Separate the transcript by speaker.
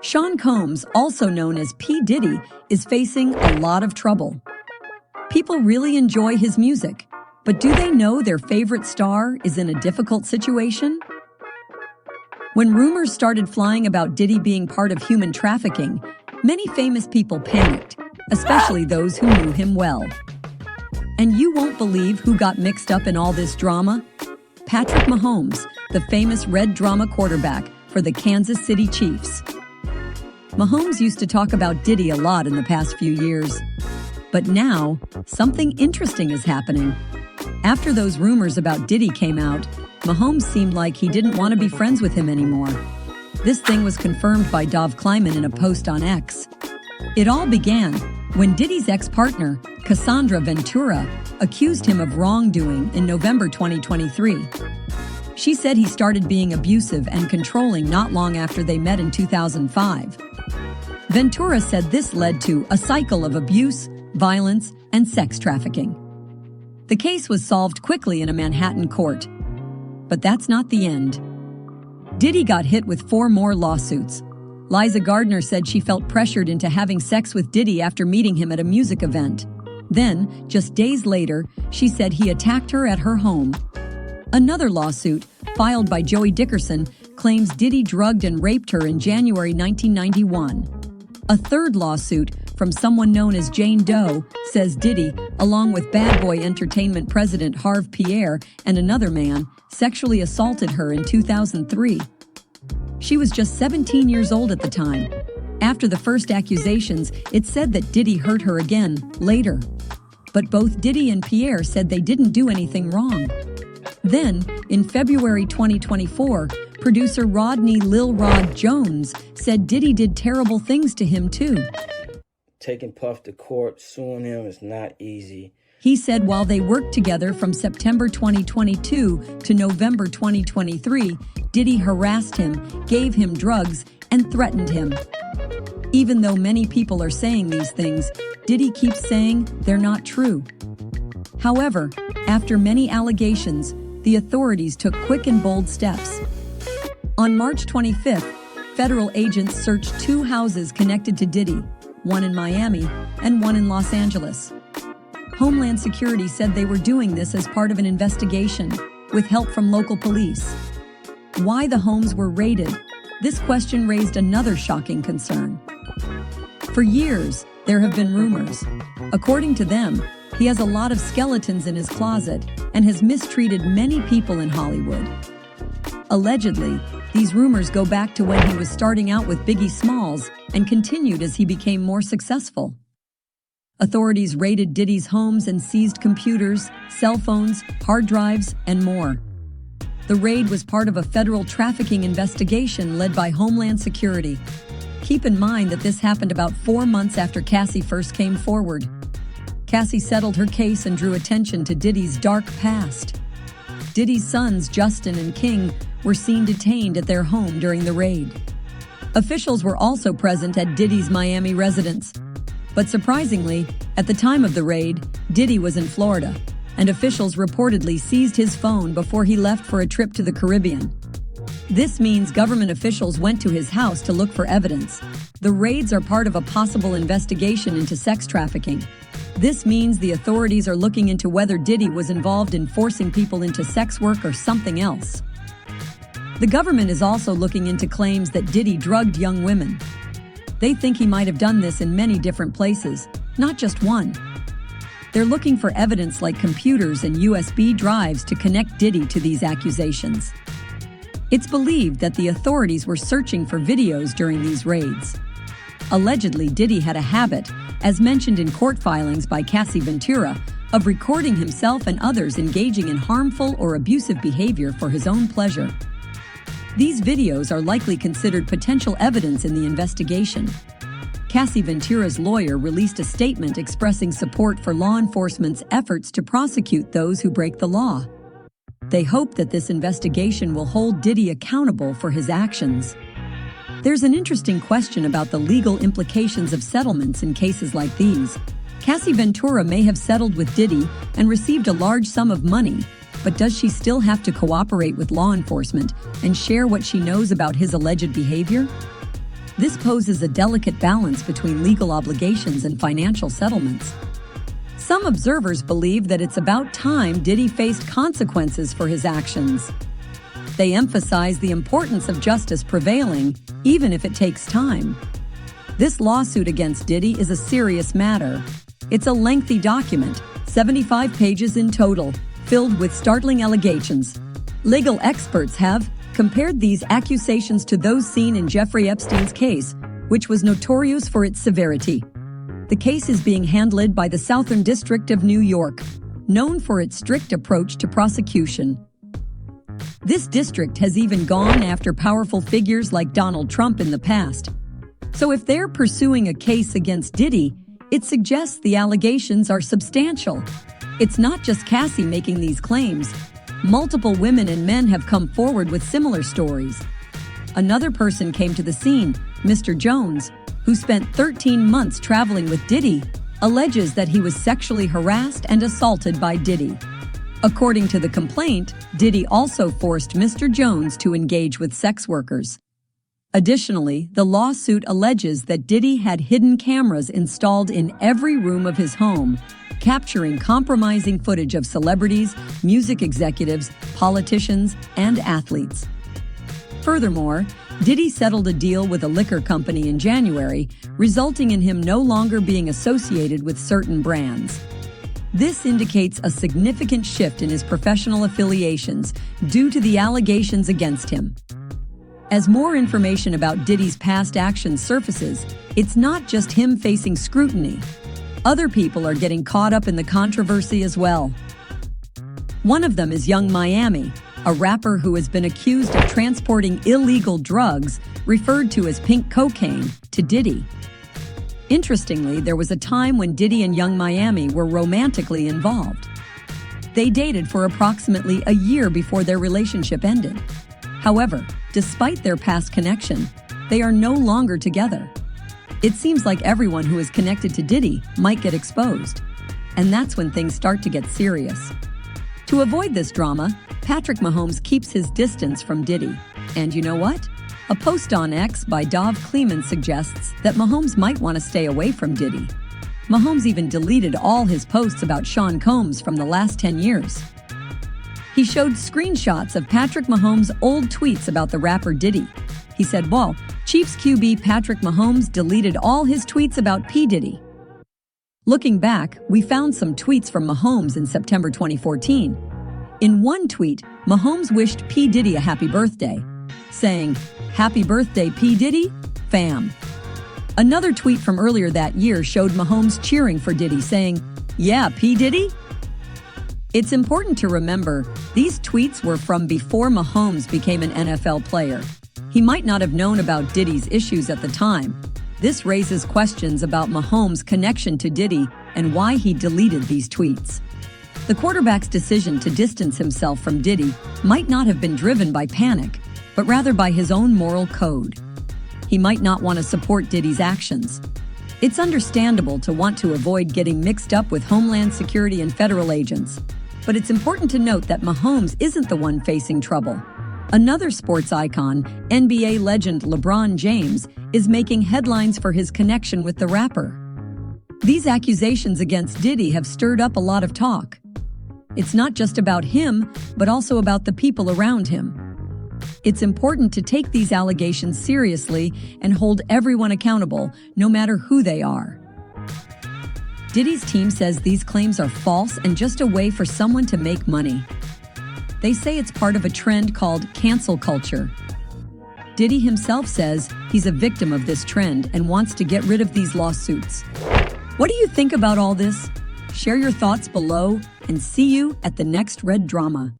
Speaker 1: Sean Combs, also known as P.Diddy, is facing a lot of trouble. People really enjoy his music, but do they know their favorite star is in a difficult situation? When rumors started flying about Diddy being part of human trafficking, many famous people panicked, especially those who knew him well. And you won't believe who got mixed up in all this drama? Patrick Mahomes, the famous red drama quarterback for the Kansas City Chiefs. Mahomes used to talk about Diddy a lot in the past few years. But now, something interesting is happening. After those rumors about Diddy came out, Mahomes seemed like he didn't want to be friends with him anymore. This thing was confirmed by Dov Kleiman in a post on X. It all began when Diddy's ex-partner, Cassandra Ventura, accused him of wrongdoing in November 2023. She said he started being abusive and controlling not long after they met in 2005. Ventura said this led to a cycle of abuse, violence, and sex trafficking. The case was solved quickly in a Manhattan court. But that's not the end. Diddy got hit with 4 more lawsuits. Liza Gardner said she felt pressured into having sex with Diddy after meeting him at a music event. Then, just days later, she said he attacked her at her home. Another lawsuit, filed by Joey Dickerson, claims Diddy drugged and raped her in January 1991. A third lawsuit, from someone known as Jane Doe, says Diddy, along with Bad Boy Entertainment president Harve Pierre and another man, sexually assaulted her in 2003. She was just 17 years old at the time. After the first accusations, it said that Diddy hurt her again later. But both Diddy and Pierre said they didn't do anything wrong. Then, in February 2024, producer Rodney Lil Rod Jones said Diddy did terrible things to him too.
Speaker 2: Taking Puff to court, suing him is not easy.
Speaker 1: He said while they worked together from September 2022 to November 2023, Diddy harassed him, gave him drugs, and threatened him. Even though many people are saying these things, Diddy keeps saying they're not true. However, after many allegations, the authorities took quick and bold steps. On March 25th, federal agents searched 2 houses connected to Diddy, one in Miami and one in Los Angeles. Homeland Security said they were doing this as part of an investigation, with help from local police. Why the homes were raided? This question raised another shocking concern. For years, there have been rumors. According to them, he has a lot of skeletons in his closet and has mistreated many people in Hollywood. Allegedly, these rumors go back to when he was starting out with Biggie Smalls and continued as he became more successful. Authorities raided Diddy's homes and seized computers, cell phones, hard drives, and more. The raid was part of a federal trafficking investigation led by Homeland Security. Keep in mind that this happened about 4 months after Cassie first came forward. Cassie settled her case and drew attention to Diddy's dark past. Diddy's sons, Justin and King, were seen detained at their home during the raid. Officials were also present at Diddy's Miami residence. But surprisingly, at the time of the raid, Diddy was in Florida, and officials reportedly seized his phone before he left for a trip to the Caribbean. This means government officials went to his house to look for evidence. The raids are part of a possible investigation into sex trafficking. This means the authorities are looking into whether Diddy was involved in forcing people into sex work or something else. The government is also looking into claims that Diddy drugged young women. They think he might have done this in many different places, not just one. They're looking for evidence like computers and USB drives to connect Diddy to these accusations. It's believed that the authorities were searching for videos during these raids. Allegedly, Diddy had a habit, as mentioned in court filings by Cassie Ventura, of recording himself and others engaging in harmful or abusive behavior for his own pleasure. These videos are likely considered potential evidence in the investigation. Cassie Ventura's lawyer released a statement expressing support for law enforcement's efforts to prosecute those who break the law. They hope that this investigation will hold Diddy accountable for his actions. There's an interesting question about the legal implications of settlements in cases like these. Cassie Ventura may have settled with Diddy and received a large sum of money, but does she still have to cooperate with law enforcement and share what she knows about his alleged behavior? This poses a delicate balance between legal obligations and financial settlements. Some observers believe that it's about time Diddy faced consequences for his actions. They emphasize the importance of justice prevailing, even if it takes time. This lawsuit against Diddy is a serious matter. It's a lengthy document, 75 pages in total, filled with startling allegations. Legal experts have compared these accusations to those seen in Jeffrey Epstein's case, which was notorious for its severity. The case is being handled by the Southern District of New York, known for its strict approach to prosecution. This district has even gone after powerful figures like Donald Trump in the past. So if they're pursuing a case against Diddy, it suggests the allegations are substantial. It's not just Cassie making these claims. Multiple women and men have come forward with similar stories. Another person came to the scene, Mr. Jones, who spent 13 months traveling with Diddy, alleges that he was sexually harassed and assaulted by Diddy. According to the complaint, Diddy also forced Mr. Jones to engage with sex workers. Additionally, the lawsuit alleges that Diddy had hidden cameras installed in every room of his home, capturing compromising footage of celebrities, music executives, politicians, and athletes. Furthermore, Diddy settled a deal with a liquor company in January, resulting in him no longer being associated with certain brands. This indicates a significant shift in his professional affiliations due to the allegations against him. As more information about Diddy's past actions surfaces, it's not just him facing scrutiny. Other people are getting caught up in the controversy as well. One of them is Young Miami, a rapper who has been accused of transporting illegal drugs, referred to as pink cocaine, to Diddy. Interestingly, there was a time when Diddy and Young Miami were romantically involved. They dated for approximately a year before their relationship ended. However, despite their past connection, they are no longer together. It seems like everyone who is connected to Diddy might get exposed. And that's when things start to get serious. To avoid this drama, Patrick Mahomes keeps his distance from Diddy. And you know what? A post on X by Dov Kleeman suggests that Mahomes might want to stay away from Diddy. Mahomes even deleted all his posts about Sean Combs from the last 10 years. He showed screenshots of Patrick Mahomes' old tweets about the rapper Diddy. He said, "Well, Chiefs QB Patrick Mahomes deleted all his tweets about p.diddy." Looking back, we found some tweets from Mahomes in September 2014. In one tweet, Mahomes wished p.diddy a happy birthday, saying, "Happy birthday, p.diddy, fam." Another tweet from earlier that year showed Mahomes cheering for Diddy, saying, "Yeah, p.diddy?" It's important to remember, these tweets were from before Mahomes became an NFL player. He might not have known about Diddy's issues at the time. This raises questions about Mahomes' connection to Diddy and why he deleted these tweets. The quarterback's decision to distance himself from Diddy might not have been driven by panic, but rather by his own moral code. He might not want to support Diddy's actions. It's understandable to want to avoid getting mixed up with Homeland Security and federal agents. But it's important to note that Mahomes isn't the one facing trouble. Another sports icon, NBA legend LeBron James, is making headlines for his connection with the rapper. These accusations against Diddy have stirred up a lot of talk. It's not just about him, but also about the people around him. It's important to take these allegations seriously and hold everyone accountable, no matter who they are. Diddy's team says these claims are false and just a way for someone to make money. They say it's part of a trend called cancel culture. Diddy himself says he's a victim of this trend and wants to get rid of these lawsuits. What do you think about all this? Share your thoughts below and see you at the next Red Drama.